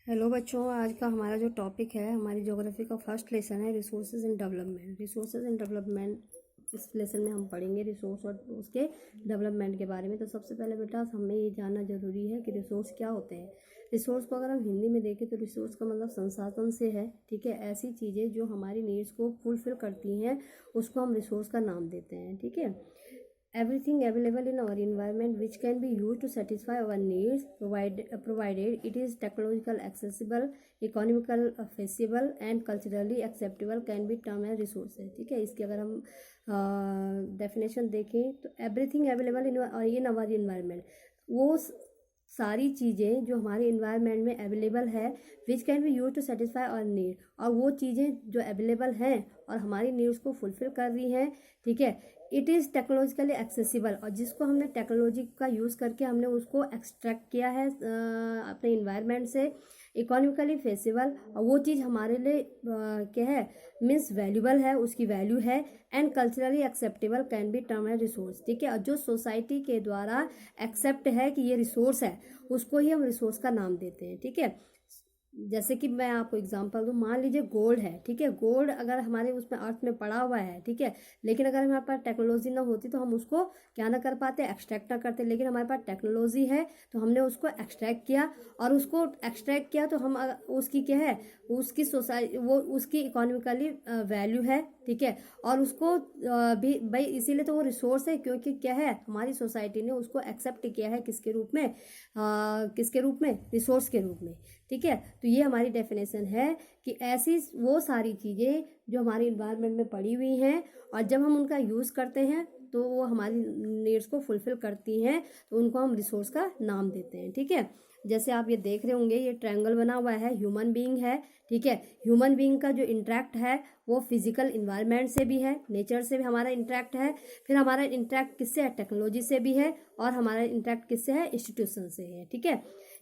Hello बच्चों, आज का हमारा जो टॉपिक है, हमारी ज्योग्राफी का फर्स्ट लेसन है resources and development. Resources and development इस लेसन में हम पढ़ेंगे रिसोर्स और उसके डेवलपमेंट के बारे में। तो सबसे पहले बेटा हमें ये जानना जरूरी है कि रिसोर्स क्या होते हैं। रिसोर्स को अगर हम हिंदी में देखें तो रिसोर्स का मतलब संसाधन से है, ठीक है। ऐसी चीज़ें जो हमारी नीड्स को फुलफिल करती हैं उसको हम रिसोर्स का नाम देते हैं, ठीक है। Everything available in our environment which can be used to satisfy our needs provided it is technological accessible, economical feasible and culturally acceptable can be termed as resources, ठीक है। इसकी अगर हम डेफिनेशन देखें तो everything available in our environment, वो सारी चीज़ें जो हमारे इन्वायरमेंट में अवेलेबल है which can be use to satisfy our need, और वो चीज़ें जो अवेलेबल हैं और हमारी नीड्स को फुलफिल कर रही हैं, ठीक है। इट इज़ टेक्नोलॉजिकली एक्सेसिबल, और जिसको हमने टेक्नोलॉजी का यूज़ करके हमने उसको एक्सट्रैक्ट किया है अपने इन्वायरमेंट से। इकोनॉमिकली फेसिबल, और वो चीज़ हमारे लिए क्या है, मीन्स वैल्यूबल है, उसकी वैल्यू है। And culturally acceptable can be term as resource, ठीक है। और जो सोसाइटी के द्वारा एक्सेप्ट है कि ये रिसोर्स है उसको ही हम रिसोर्स का नाम देते हैं, ठीक है। जैसे कि मैं आपको एग्जांपल दूं, मान लीजिए गोल्ड है, ठीक है। गोल्ड अगर हमारे उसमें अर्थ में पड़ा हुआ है, ठीक है, लेकिन अगर हमारे पास टेक्नोलॉजी ना होती तो हम उसको क्या ना कर पाते, एक्सट्रैक्ट ना करते। लेकिन हमारे पास टेक्नोलॉजी है तो हमने उसको एक्सट्रैक्ट किया, और उसको एक्सट्रैक्ट किया तो हम उसकी क्या है, उसकी सोसाइटी, वो उसकी इकोनॉमिकली वैल्यू है, ठीक है। और उसको भी भाई इसीलिए तो वो रिसोर्स है, क्योंकि क्या है, हमारी सोसाइटी ने उसको एक्सेप्ट किया है किसके रूप में, किसके रूप में, रिसोर्स के रूप में, ठीक है। तो ये हमारी डेफिनेशन है कि ऐसी वो सारी चीज़ें जो हमारी इन्वायरमेंट में पड़ी हुई हैं और जब हम उनका यूज़ करते हैं तो वो हमारी नीड्स को फुलफिल करती हैं, तो उनको हम रिसोर्स का नाम देते हैं, ठीक है। जैसे आप ये देख रहे होंगे, ये ट्रायंगल बना हुआ है, ह्यूमन बीइंग है, ठीक है। ह्यूमन बीइंग का जो इंटरेक्ट है वो फिजिकल इन्वायरमेंट से भी है, नेचर से भी हमारा इंटरेक्ट है। फिर हमारा इंटरेक्ट किससे है, टेक्नोलॉजी से भी है, और हमारा इंटरेक्ट किससे है, इंस्टीट्यूशन से है, ठीक है।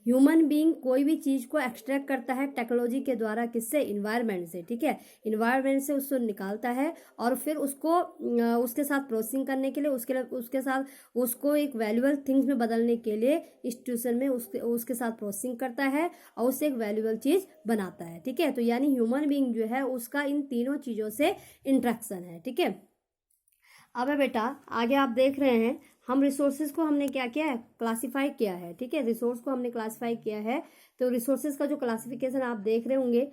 ह्यूमन बीइंग कोई भी चीज़ को एक्सट्रैक्ट करता है टेक्नोलॉजी के द्वारा, किससे, इन्वायरमेंट से, ठीक है। इन्वायरमेंट से उसको निकालता है और फिर उसको उसके साथ प्रोसेसिंग करने के लिए, उसके साथ उसको एक वैल्यूबल थिंग्स में बदलने के लिए इंस्टीट्यूशन में उसके साथ प्रोसेसिंग करता है और उससे एक वैल्यूबल चीज़ बनाता है, ठीक है। तो यानी ह्यूमन बीइंग जो है उसका इन तीनों चीज़ों से इंट्रैक्शन है, ठीक है। अब है बेटा, आगे आप देख रहे हैं, हम रिसोर्सेज को हमने क्या किया है, क्लासिफाई किया है, ठीक है। रिसोर्स को हमने क्लासिफाई किया है, तो रिसोर्सेज का जो क्लासिफिकेशन आप देख रहे होंगे,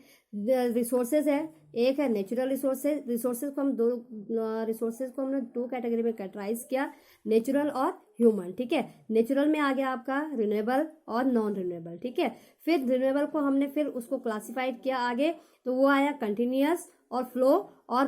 रिसोर्सेज है, एक है नेचुरल रिसोर्सेज। रिसोर्सेज को हम हमने दो कैटेगरी में कैटेगराइज किया, नेचुरल और ह्यूमन, ठीक है। नेचुरल में आ गया आपका रिन्यूएबल और नॉन रिन्यूएबल, ठीक है। फिर रिन्यूएबल को हमने फिर उसको क्लासिफाइड किया आगे, तो वो आया कंटिन्यूअस और फ्लो, और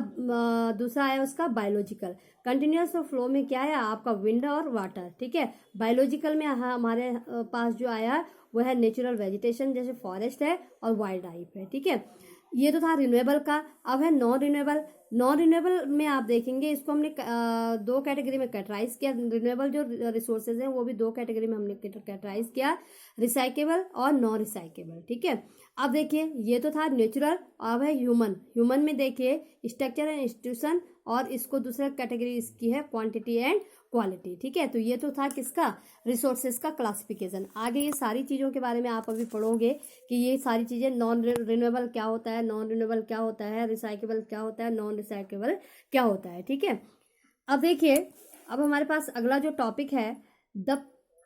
दूसरा आया उसका बायोलॉजिकल। कंटिन्यूअस और फ्लो में क्या है आपका, विंड और वाटर, ठीक है। बायोलॉजिकल में हमारे पास जो आया वो है नेचुरल वेजिटेशन, जैसे फॉरेस्ट है और वाइल्ड लाइफ है, ठीक है। ये तो था रिन्यूएबल का। अब है नॉन रिन्यूएबल। नॉन रिन्यूएबल में आप देखेंगे इसको हमने दो कैटेगरी में कैटेगराइज किया। रिन्यूएबल जो रिसोर्सेज हैं वो भी दो कैटेगरी में हमने कैटेगराइज किया, रिसाइकेबल और नॉन रिसाइकेबल, ठीक है। अब देखिए, ये तो था नेचुरल। अब है ह्यूमन। ह्यूमन में देखिए स्ट्रक्चर एंड इंस्टीट्यूशन, और इसको दूसरा कैटेगरी इसकी है क्वांटिटी एंड क्वालिटी, ठीक है। तो ये तो था किसका, रिसोर्सेज का क्लासिफिकेशन। आगे ये सारी चीज़ों के बारे में आप अभी पढ़ोगे कि ये सारी चीज़ें, नॉन रिन्यूएबल क्या होता है, नॉन रिन्यूएबल क्या होता है, रिसाइकेबल क्या होता है, नॉन रिसाइकेबल क्या होता है, ठीक है। अब देखिए, अब हमारे पास अगला जो टॉपिक है,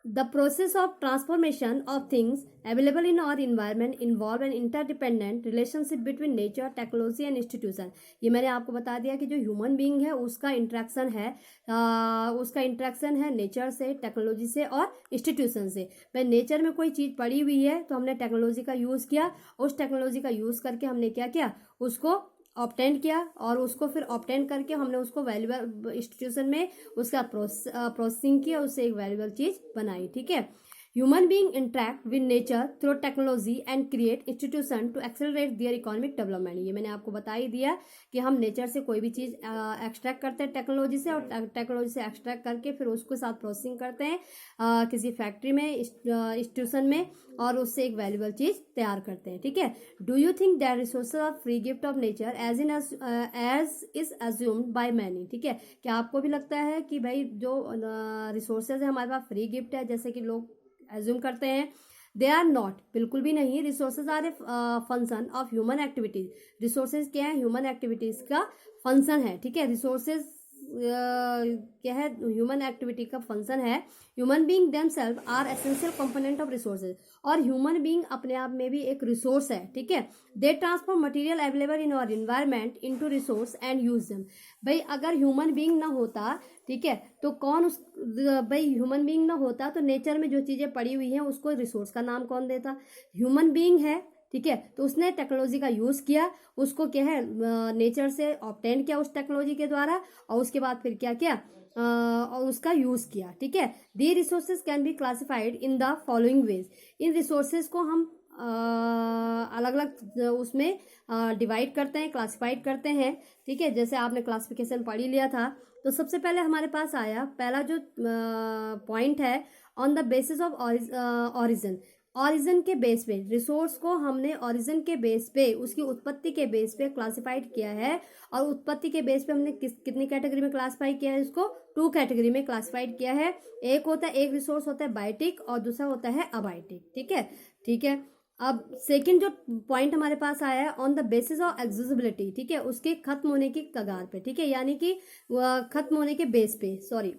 the process of transformation of things available in our environment involve an interdependent relationship between nature, technology and institution. ये मैंने आपको बता दिया कि जो ह्यूमन बीइंग है उसका इंट्रैक्शन है नेचर से, टेक्नोलॉजी से और इंस्टीट्यूशन से। भाई नेचर में कोई चीज़ पड़ी हुई है तो हमने टेक्नोलॉजी का यूज़ किया, उस टेक्नोलॉजी का यूज़ करके हमने क्या किया, उसको ऑब्टेन किया, और उसको फिर ऑब्टेन करके हमने उसको वैल्यूबल इंस्टीट्यूशन में उसका प्रोसेसिंग किया, उससे एक वैल्यूबल चीज बनाई, ठीक है। Human being interact with nature through technology and create institution to accelerate their economic development. ये मैंने आपको बता ही दिया कि हम नेचर से कोई भी चीज़ एक्सट्रैक्ट करते हैं टेक्नोलॉजी से, और टेक्नोलॉजी से एक्सट्रैक्ट करके फिर उसके साथ प्रोसेसिंग करते हैं किसी फैक्ट्री में, इंस्टीट्यूशन में, और उससे एक वैल्यूबल चीज़ तैयार करते हैं, ठीक है। Do you think that resources are free gift of nature as is assumed by many, ठीक है। क्या आपको भी लगता है कि भाई जो रिसोर्सेज है हमारे पास फ्री गिफ्ट है, जैसे कि लोग एज्यूम करते हैं। दे आर नॉट, बिल्कुल भी नहीं। Resources are a function of human activities. Resources क्या है? ह्यूमन एक्टिविटीज का फंक्शन है, ठीक है। रिसोर्सेज क्या है? ह्यूमन एक्टिविटी का फंक्शन है। Human being themself are essential component of resources, और ह्यूमन बीइंग अपने आप में भी एक रिसोर्स है, ठीक है। They transform material available in our environment into resource and use them. भाई अगर ह्यूमन बीइंग ना होता, ठीक है, तो कौन उस भाई ह्यूमन बीइंग ना होता तो नेचर में जो चीजें पड़ी हुई हैं उसको रिसोर्स का नाम कौन देता? ह्यूमन बीइंग है, ठीक है। तो उसने टेक्नोलॉजी का यूज किया, उसको क्या है नेचर से ऑब्टेन किया उस टेक्नोलॉजी के द्वारा, और उसके बाद फिर क्या किया और उसका यूज किया, ठीक है। दी resources can be classified in the following veg. In resources को हम अलग अलग उसमें डिवाइड करते हैं, क्लासिफाइड करते हैं, ठीक है। जैसे आपने क्लासिफिकेशन पढ़ ही लिया था। तो सबसे पहले हमारे पास आया पहला जो पॉइंट है, on the basis of origin. Origin के बेस पे रिसोर्स को हमने ऑरिजिन के बेस पे, उसकी उत्पत्ति के बेस पे क्लासिफाइड किया है। और उत्पत्ति के बेस पे हमने कितनी कैटेगरी में क्लासिफाई किया है? इसको 2 कैटेगरी में क्लासिफाइड किया है। एक होता है, एक रिसोर्स होता है बायोटिक और दूसरा होता है अबायोटिक, ठीक है, ठीक है। अब सेकंड जो पॉइंट हमारे पास आया है, on the basis of accessibility, ठीक है, उसके खत्म होने की कगार पे, ठीक है, यानी कि खत्म होने के बेस पे, सॉरी,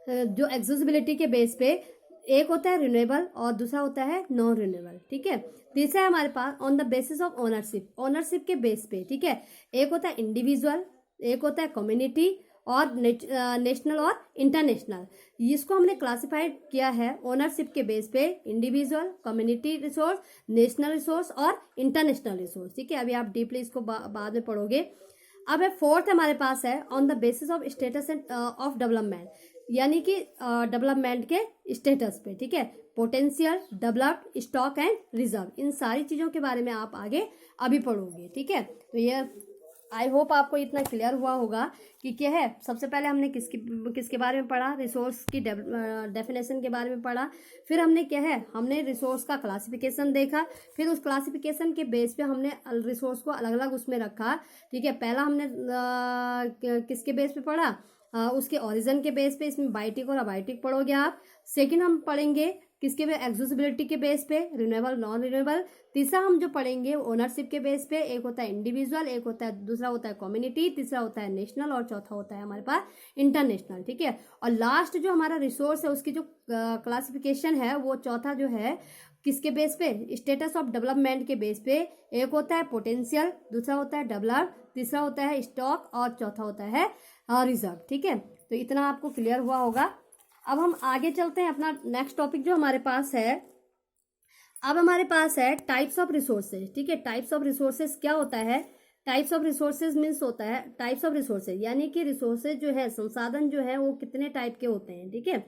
जो एक्सेसिबिलिटी के बेस पे एक होता है रिन्यूएबल और दूसरा होता है नॉन रिन्यूएबल, ठीक है। तीसरा है हमारे pass on the basis of ownership, ownership के बेस पे, ठीक है। एक होता है इंडिविजुअल, एक होता है कम्युनिटी और नेशनल और इंटरनेशनल। इसको हमने क्लासिफाइड किया है ओनरशिप के बेस पे, individual, community resource, national resource और इंटरनेशनल रिसोर्स, ठीक है। अभी आप डीपली इसको बाद में पढ़ोगे। अब है फोर्थ हमारे पास है on the basis of status of development, यानी कि डेवलपमेंट के स्टेटस पे, ठीक है। Potential, developed, stock and reserve, इन सारी चीजों के बारे में आप आगे अभी पढ़ोगे, ठीक है। तो ये आई होप आपको इतना क्लियर हुआ होगा कि क्या है। सबसे पहले हमने किसके बारे में पढ़ा? रिसोर्स की डेफिनेशन के बारे में पढ़ा। फिर हमने क्या है, हमने रिसोर्स का क्लासिफिकेशन देखा। फिर उस क्लासिफिकेशन के बेस पे हमने रिसोर्स को अलग अलग उसमें रखा, ठीक है। पहला हमने किसके बेस पे पढ़ा? उसके ओरिजिन के बेस पे, इसमें बायोटिक और अबायोटिक पढ़ोगे आप। सेकंड हम पढ़ेंगे किसके पे? एक्सेसिबिलिटी के बेस पे, रिन्यूएबल, नॉन रिन्यूएबल। तीसरा हम जो पढ़ेंगे ओनरशिप के बेस पे, एक होता है इंडिविजुअल, एक होता है, दूसरा होता है कम्युनिटी, तीसरा होता है नेशनल और चौथा होता है हमारे पास इंटरनेशनल, ठीक है। और लास्ट जो हमारा रिसोर्स है उसकी जो क्लासिफिकेशन है वो चौथा जो है किसके बेस पे? स्टेटस ऑफ डेवलपमेंट के बेस पे। एक होता है पोटेंशियल, दूसरा होता है डेवलप, तीसरा होता है स्टॉक और चौथा होता है रिजर्व, ठीक है। तो इतना आपको क्लियर हुआ होगा। अब हम आगे चलते हैं, अपना नेक्स्ट टॉपिक जो हमारे पास है, अब हमारे पास है टाइप्स ऑफ रिसोर्सेज, ठीक है। टाइप्स ऑफ रिसोर्सेज क्या होता है? टाइप्स ऑफ रिसोर्सेज मीन्स होता है टाइप्स ऑफ रिसोर्सेज, यानी कि रिसोर्सेज जो है, संसाधन जो है वो कितने टाइप के होते हैं, ठीक है।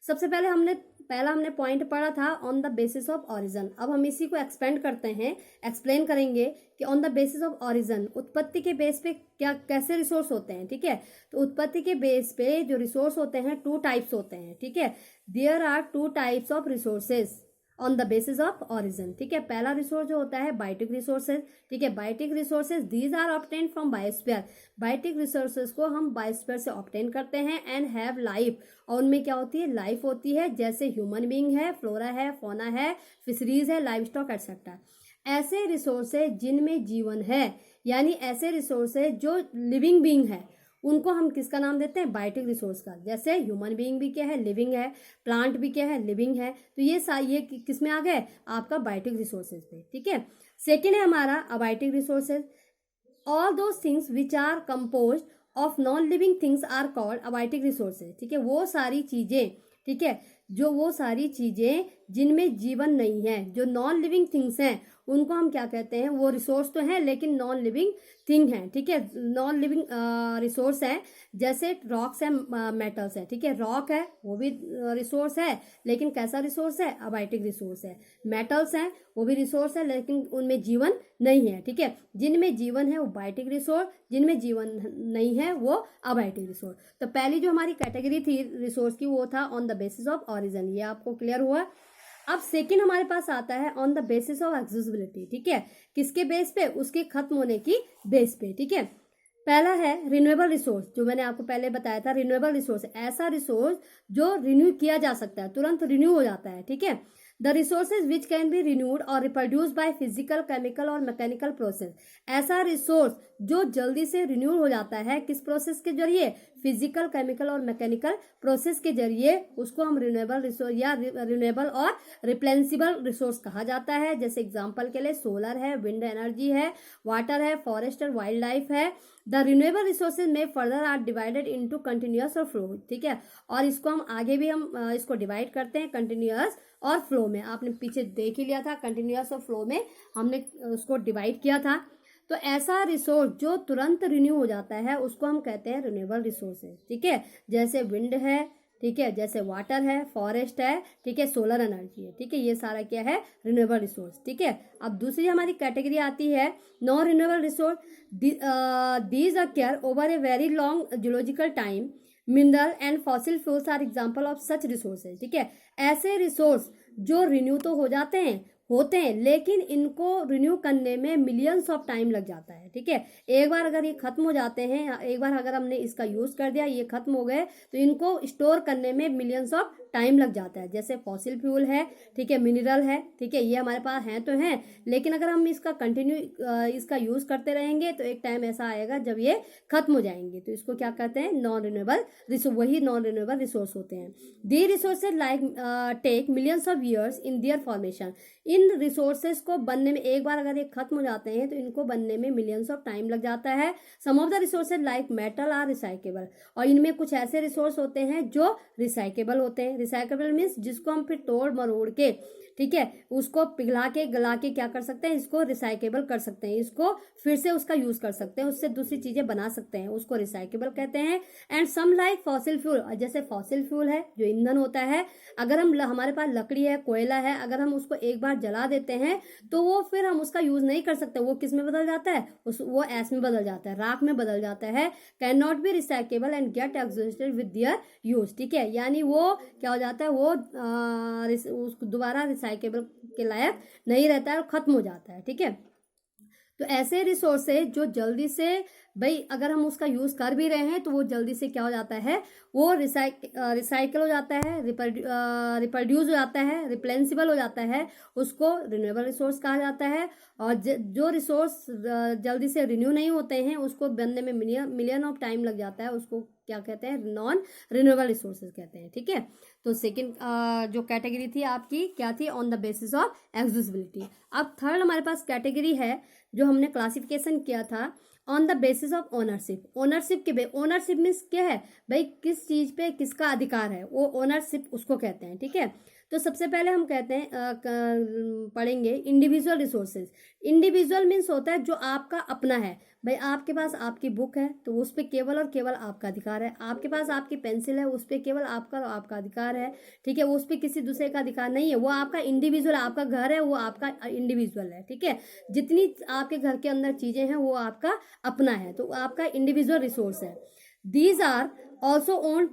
सबसे पहले हमने पॉइंट पढ़ा था on the basis of origin. अब हम इसी को एक्सपेंड करते हैं, एक्सप्लेन करेंगे कि on the basis of origin, उत्पत्ति के बेस पे क्या कैसे रिसोर्स होते हैं, ठीक है। तो उत्पत्ति के बेस पे जो रिसोर्स होते हैं 2 टाइप्स होते हैं, ठीक है। There are 2 types of resources on the basis of origin, ठीक है। पहला रिसोर्स जो होता है बायोटिक रिसोर्सेज, ठीक है। Biotic resources these are obtain from biosphere. Biotic resources को हम बायोस्फीयर से ऑब्टेन करते हैं एंड हैव लाइफ, और उनमें क्या होती है? लाइफ होती है, जैसे ह्यूमन बीइंग है, फ्लोरा है, फौना है, फिशरीज है, लाइव स्टॉक एक्सेट्रा। ऐसे रिसोर्सेज जिनमें जीवन है, यानी ऐसे रिसोर्सेज जो लिविंग बीइंग है, उनको हम किसका नाम देते हैं? बायोटिक रिसोर्स का। जैसे ह्यूमन बीइंग भी क्या है? लिविंग है। प्लांट भी क्या है? लिविंग है। तो ये किस में आ गए? आपका बायोटिक रिसोर्सेज पे, ठीक है। सेकेंड है हमारा abiotic resources. All those things which are composed of non living things are called abiotic resources, ठीक है। वो सारी चीजें, ठीक है, जो वो सारी चीजें जिनमें जीवन नहीं है, जो नॉन लिविंग थिंग्स हैं, उनको हम क्या कहते हैं? वो रिसोर्स तो हैं लेकिन नॉन लिविंग थिंग है, ठीक है। नॉन लिविंग रिसोर्स है, जैसे रॉक्स है, मेटल्स है, ठीक है। रॉक है वो भी रिसोर्स है, लेकिन कैसा रिसोर्स है? अबायोटिक रिसोर्स है। मेटल्स हैं वो भी रिसोर्स है, लेकिन उनमें जीवन नहीं है, ठीक है। जिनमें जीवन है वो बायोटिक रिसोर्स, जिनमें जीवन नहीं है वो अबायोटिक रिसोर्स। तो पहली जो हमारी कैटेगरी थी रिसोर्स की वो था on the basis of origin, ये आपको क्लियर हुआ। अब सेकंड हमारे पास आता है on the basis of accessibility, ठीक है। किसके बेस पे? उसके खत्म होने की बेस पे, ठीक है। पहला है रिन्यूएबल रिसोर्स, जो मैंने आपको पहले बताया था। रिन्यूएबल रिसोर्स ऐसा रिसोर्स जो रिन्यू किया जा सकता है, तुरंत रिन्यू हो जाता है, ठीक है। The resources which can B renewed और रिप्रोड्यूस बाय फिजिकल, केमिकल और मैकेनिकल प्रोसेस। ऐसा रिसोर्स जो जल्दी से रिन्यू हो जाता है, किस प्रोसेस के जरिए? फिजिकल, केमिकल और मैकेनिकल प्रोसेस के जरिए, उसको हम रिन्यूएबल रिसोर्स या रिन्यूएबल और रिप्लेनिसेबल रिसोर्स कहा जाता है। जैसे एग्जांपल के लिए सोलर है, विंड एनर्जी है, वाटर है, फॉरेस्ट और वाइल्ड लाइफ है। द रिन्यूएबल रिसोर्सेज में further are divided into continuous और फ्लो, ठीक है। और इसको हम आगे भी हम इसको डिवाइड करते हैं कंटिन्यूअस और फ्लो में। आपने पीछे देख ही लिया था, कंटिन्यूअस और फ्लो में हमने उसको डिवाइड किया था। तो ऐसा रिसोर्स जो तुरंत रिन्यू हो जाता है उसको हम कहते हैं रिन्यूएबल रिसोर्सेज, ठीक है। जैसे विंड है, ठीक है, जैसे वाटर है, फॉरेस्ट है, ठीक है, सोलर एनर्जी है, ठीक है, ये सारा क्या है? रिन्यूएबल रिसोर्स, ठीक है। अब दूसरी हमारी कैटेगरी आती है non renewable resource. These occur over a very long geological time. Mineral and fossil fuels are example of such resources, ठीक है। ऐसे रिसोर्स जो रिन्यू तो हो जाते हैं, होते हैं, लेकिन इनको रिन्यू करने में मिलियंस ऑफ टाइम लग जाता है, ठीक है। एक बार अगर ये खत्म हो जाते हैं, एक बार अगर हमने इसका यूज कर दिया, ये खत्म हो गए, तो इनको स्टोर करने में मिलियंस ऑफ टाइम लग जाता है। जैसे फॉसिल फ्यूल है, ठीक है, मिनरल है, ठीक है, ये हमारे पास हैं तो हैं, लेकिन अगर हम इसका कंटिन्यू इसका यूज करते रहेंगे तो एक टाइम ऐसा आएगा जब ये खत्म हो जाएंगे। तो इसको क्या कहते हैं? नॉन रिन्यूएबल रिसोर्स, वही नॉन रिन्यूएबल रिसोर्स होते हैं। The resources like take millions of years in their formation. इन रिसोर्सेज को बनने में, एक बार अगर ये खत्म हो जाते हैं तो इनको बनने में मिलियंस ऑफ टाइम लग जाता है। Some of the resources like metal are recyclable. और इनमें कुछ ऐसे रिसोर्स होते हैं जो रिसाइकेबल होते हैं। रिसाइकेबल मीन्स जिसको हम फिर तोड़ मरोड़ के, ठीक है, उसको पिघला के गला के क्या कर सकते हैं? इसको रिसाइकेबल कर सकते हैं, इसको फिर से उसका यूज कर सकते हैं, उससे दूसरी चीजें बना सकते हैं, उसको रिसाइकेबल कहते हैं। And some like fossil fuel, जैसे फॉसिल फ्यूल है जो ईंधन होता है, अगर हम हमारे पास लकड़ी है, कोयला है, अगर हम उसको एक बार जला देते हैं तो वो फिर हम उसका यूज नहीं कर सकते। वो किस में बदल जाता है? वो ऐश में बदल जाता है, राख में बदल जाता है। Can not be recyclable and get exhausted with their use, ठीक है। यानी वो क्या हो जाता है? वो दोबारा रिसाइकेबल के लायक नहीं रहता है और खत्म हो जाता है, ठीक है। तो ऐसे रिसोर्सेज जो जल्दी से, भाई अगर हम उसका यूज कर भी रहे हैं तो वो जल्दी से क्या हो जाता है? वो रिसाइकल हो जाता है, रिप्रोड्यूस हो जाता है, रिप्लेनिसेबल हो जाता है, उसको रिन्यूएबल रिसोर्स कहा जाता है। और जो रिसोर्स जल्दी से रिन्यू नहीं होते हैं उसको बनने में मिलियन ऑफ टाइम लग जाता है, उसको क्या कहते हैं? नॉन रिन्यूएबल रिसोर्सेज कहते हैं, ठीक है। तो सेकंड जो कैटेगरी थी आपकी क्या थी? On the basis of accessibility. अब थर्ड हमारे पास कैटेगरी है जो हमने क्लासिफिकेशन किया था on the basis of ownership. Ownership के ओनरशिप मीन्स क्या है भाई? किस चीज पे किसका अधिकार है, वो ओनरशिप उसको कहते हैं, ठीक है। तो सबसे पहले हम कहते हैं पढ़ेंगे इंडिविजुअल रिसोर्सेज। इंडिविजुअल मीन्स होता है जो आपका अपना है। भाई आपके पास आपकी बुक है तो उस पर केवल और केवल आपका अधिकार है। आपके पास आपकी पेंसिल है, उस पर केवल आपका अधिकार है, ठीक है। उस पर किसी दूसरे का अधिकार नहीं है, वो आपका इंडिविजुअल, आपका घर है वो आपका इंडिविजुअल है, ठीक है। जितनी आपके घर के अंदर चीजें हैं वो आपका अपना है, तो आपका इंडिविजुअल रिसोर्स है। These are also owned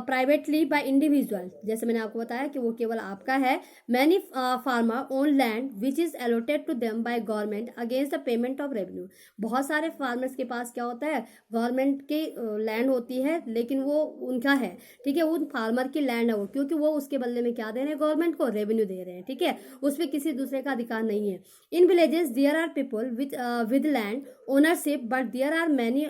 privately by individual. जैसे मैंने आपको बताया कि वो केवल आपका है। Many farmer own land which is allotted to them by government against the payment of revenue. बहुत सारे फार्मर्स के पास क्या होता है? गवर्नमेंट की लैंड होती है लेकिन वो उनका है, ठीक है, उन फार्मर की लैंड है वो, क्योंकि वो उसके बदले में क्या दे रहे हैं? गवर्नमेंट को रेवेन्यू दे रहे हैं, ठीक है। उस पर किसी दूसरे का अधिकार नहीं है। In villages there are people with land ownership but there are many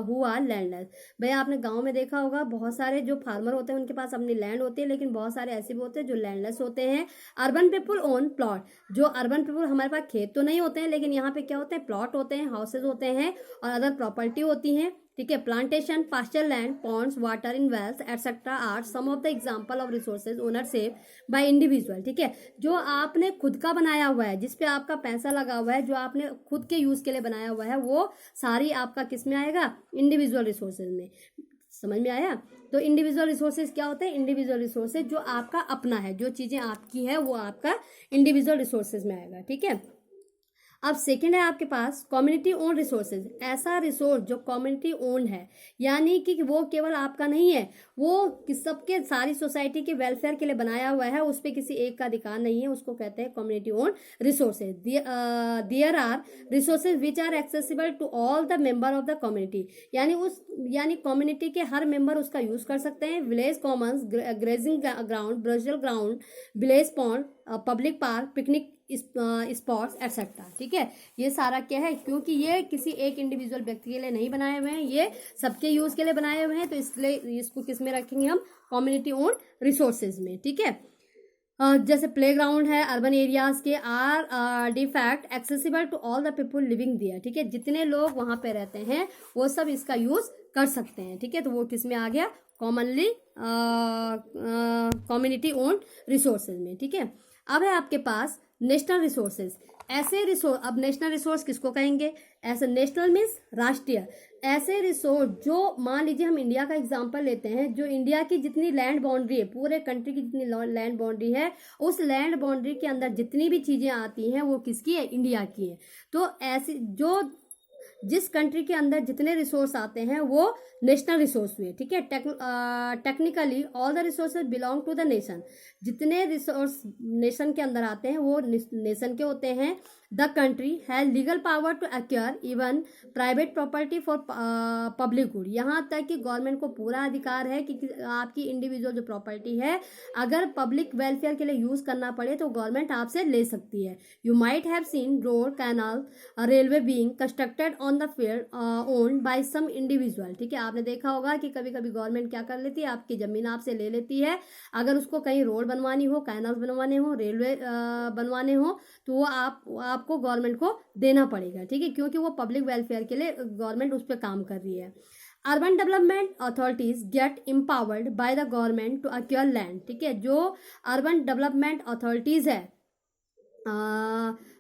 who are landless. भाई आपने गांव में देखा होगा बहुत सारे जो फार्मर होते हैं उनके पास अपनी लैंड होती है, लेकिन बहुत सारे ऐसे भी होते हैं जो लैंडलेस होते हैं। Urban people own plot. जो अर्बन पीपल, हमारे पास खेत तो नहीं होते हैं लेकिन यहाँ पे क्या होते हैं? प्लॉट होते हैं, हाउसेज होते हैं और अदर प्रॉपर्टी होती हैं, ठीक है। Plantation, pasture land, ponds, water in wells etcetera are some of the example of resources ownership by individual, ठीक है। जो आपने खुद का बनाया हुआ है, जिसपे आपका पैसा लगा हुआ है, जो आपने खुद के यूज के लिए बनाया हुआ है, वो सारी आपका किस में आएगा? इंडिविजुअल रिसोर्सेज में। समझ में आया? तो इंडिविजुअल रिसोर्सेज क्या होते हैं? इंडिविजुअल रिसोर्सेज जो आपका अपना है, जो चीजें आपकी है वो आपका इंडिविजुअल रिसोर्सेज में आएगा, ठीक है। अब सेकंड है आपके पास कम्युनिटी ओन रिसोर्सेज, ऐसा रिसोर्स जो कम्युनिटी ओन है, यानी कि वो केवल आपका नहीं है, वो सबके सारी सोसाइटी के वेलफेयर के लिए बनाया हुआ है, उस पर किसी एक का अधिकार नहीं है, उसको कहते हैं community own resources. There are resources which are accessible to all the member of the community, यानी कम्युनिटी के हर मेंबर उसका यूज कर सकते हैं। Village commons, grazing ground, burial ground, village pond, public park, picnic spots etcetera. ठीक है, ये सारा क्या है, क्योंकि ये किसी एक इंडिविजुअल व्यक्ति के लिए नहीं बनाए हुए हैं, ये सबके यूज के लिए बनाए हुए हैं, तो इसलिए इसको किस में रखेंगे हम, कम्युनिटी ओन रिसोर्सेज में। ठीक है, जैसे प्ले ग्राउंड है अर्बन एरियाज के are de facto accessible to all the people living there. ठीक है, जितने लोग वहां पे रहते हैं वो सब इसका यूज कर सकते हैं। ठीक है, तो वो किस में आ गया, कॉमनली कम्युनिटी ओन रिसोर्सेज में। ठीक है, अब है आपके पास नेशनल रिसोर्सेज। ऐसे रिसोर्स, अब नेशनल रिसोर्स किसको कहेंगे, ऐसे नेशनल मीन्स राष्ट्रीय, ऐसे रिसोर्स जो मान लीजिए हम इंडिया का एग्जांपल लेते हैं, जो इंडिया की जितनी लैंड बाउंड्री है, पूरे कंट्री की जितनी लैंड बाउंड्री है, उस लैंड बाउंड्री के अंदर जितनी भी चीजें आती हैं वो किसकी है, इंडिया की है। तो ऐसी जो जिस कंट्री के अंदर जितने रिसोर्स आते हैं वो नेशनल रिसोर्स हुए। ठीक है, technically all the resources belong to the nation, जितने रिसोर्स नेशन के अंदर आते हैं वो नेशन के होते हैं। The country has legal power to acquire even private property for public good, यहाँ तक कि गवर्नमेंट को पूरा अधिकार है कि आपकी इंडिविजुअल जो प्रॉपर्टी है अगर पब्लिक वेलफेयर के लिए यूज करना पड़े तो गवर्नमेंट आपसे ले सकती है। You might have seen road, canal, railway being constructed on the field owned by some individual. ठीक है, आपने देखा होगा कि कभी कभी गवर्नमेंट क्या कर लेती है, आपकी जमीन आपसे ले लेती है, अगर उसको कहीं रोड बनवानी हो, कैनाल बनवाने हो, रेलवे बनवाने हो, तो वो आपको गवर्नमेंट को देना पड़ेगा। ठीक है, क्योंकि वो पब्लिक वेलफेयर के लिए गवर्नमेंट उस पर काम कर रही है। Urban development authorities get empowered by the government to acquire land. ठीक है, जो अर्बन डेवलपमेंट अथॉरिटीज है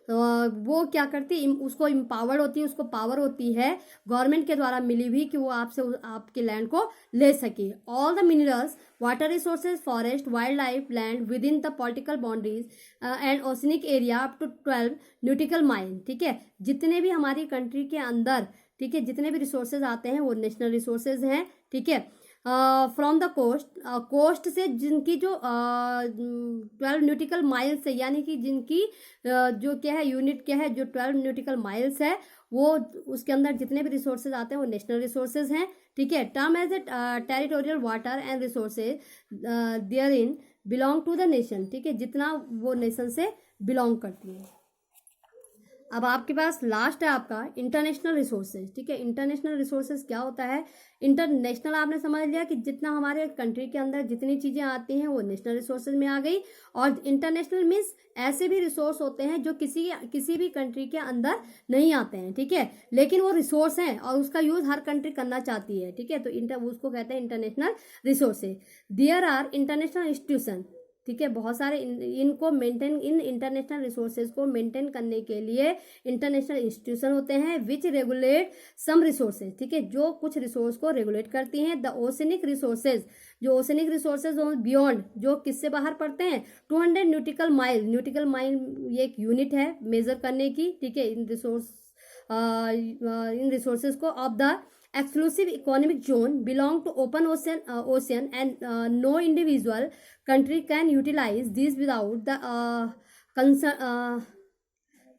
वो क्या करती है, उसको एम्पावर्ड होती है, उसको पावर होती है गवर्नमेंट के द्वारा मिली हुई कि वो आपसे आपके लैंड को ले सके। All the minerals, water resources, forest, wildlife, land within the political boundaries and oceanic area up to 12 nautical mile. ठीक है, जितने भी हमारी कंट्री के अंदर, ठीक है, जितने भी रिसोर्सेज आते हैं वो नेशनल रिसोर्सेज हैं। ठीक है, फ्रॉम द कोस्ट से जिनकी जो 12 न्यूटिकल माइल्स है, यानी कि जिनकी जो क्या है यूनिट क्या है, जो 12 न्यूटिकल माइल्स है वो उसके अंदर जितने भी रिसोर्सेज आते हैं वो नेशनल रिसोर्सेज हैं। ठीक है, term as a territorial water and resources therein belong to the nation. ठीक है, जितना वो नेशन से बिलोंग करती है। अब आपके पास लास्ट है आपका इंटरनेशनल रिसोर्सेज। ठीक है, इंटरनेशनल रिसोर्सेज क्या होता है, इंटरनेशनल आपने समझ लिया कि जितना हमारे कंट्री के अंदर जितनी चीजें आती हैं वो नेशनल रिसोर्सेज में आ गई, और इंटरनेशनल मीन्स ऐसे भी रिसोर्स होते हैं जो किसी भी कंट्री के अंदर नहीं आते हैं। ठीक है, लेकिन वो रिसोर्स हैं और उसका यूज हर कंट्री करना चाहती है। ठीक है, तो उसको कहते हैं international resources. There are international institution. ठीक है, बहुत सारे इनको मेंटेन, इन इंटरनेशनल रिसोर्सेज को मेंटेन करने के लिए इंटरनेशनल इंस्टीट्यूशन होते हैं विच रेगुलेट सम रिसोर्सेज। ठीक है, जो कुछ रिसोर्स को रेगुलेट करती हैं। द ओशनिक रिसोर्सेज, जो ओशनिक रिसोर्सेज बियॉन्ड, जो किससे बाहर पड़ते हैं, 200 न्यूटिकल माइल। न्यूटिकल माइल ये एक यूनिट है मेजर करने की। ठीक है, इन रिसोर्सेज को of the exclusive economic zone belong to open ocean and no individual country can utilize these without the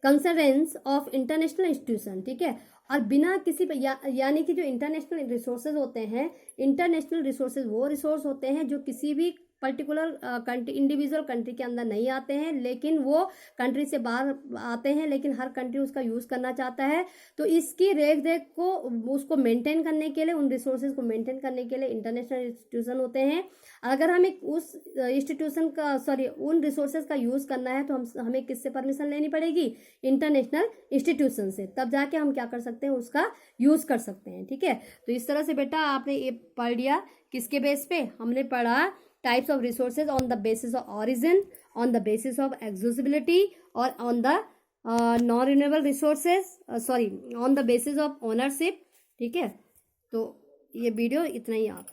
concurrence of international institution। ठीक है, और बिना किसी यानी कि जो इंटरनेशनल रिसोर्सेज होते हैं, इंटरनेशनल रिसोर्सेज वो रिसोर्स होते हैं जो किसी भी पर्टिकुलर कंट्री, इंडिविजुअल कंट्री के अंदर नहीं आते हैं, लेकिन वो कंट्री से बाहर आते हैं, लेकिन हर कंट्री उसका यूज करना चाहता है। तो इसकी रेख देख को उसको मेंटेन करने के लिए, उन रिसोर्सेज को मेंटेन करने के लिए इंटरनेशनल इंस्टीट्यूशन होते हैं। अगर हमें उस इंस्टीट्यूशन का उन रिसोर्सेज का यूज करना है तो हमें किससे परमिशन लेनी पड़ेगी, इंटरनेशनल इंस्टीट्यूशन से, तब जाके हम क्या कर सकते हैं, उसका यूज कर सकते हैं। ठीक है, तो इस तरह से बेटा आपने ये पढ़ लिया, किसके बेस पे हमने पढ़ा, types of resources on the basis of origin, on the basis of accessibility, or on the non-renewable resources, on the basis of ownership। ठीक है, तो ये वीडियो इतना ही आप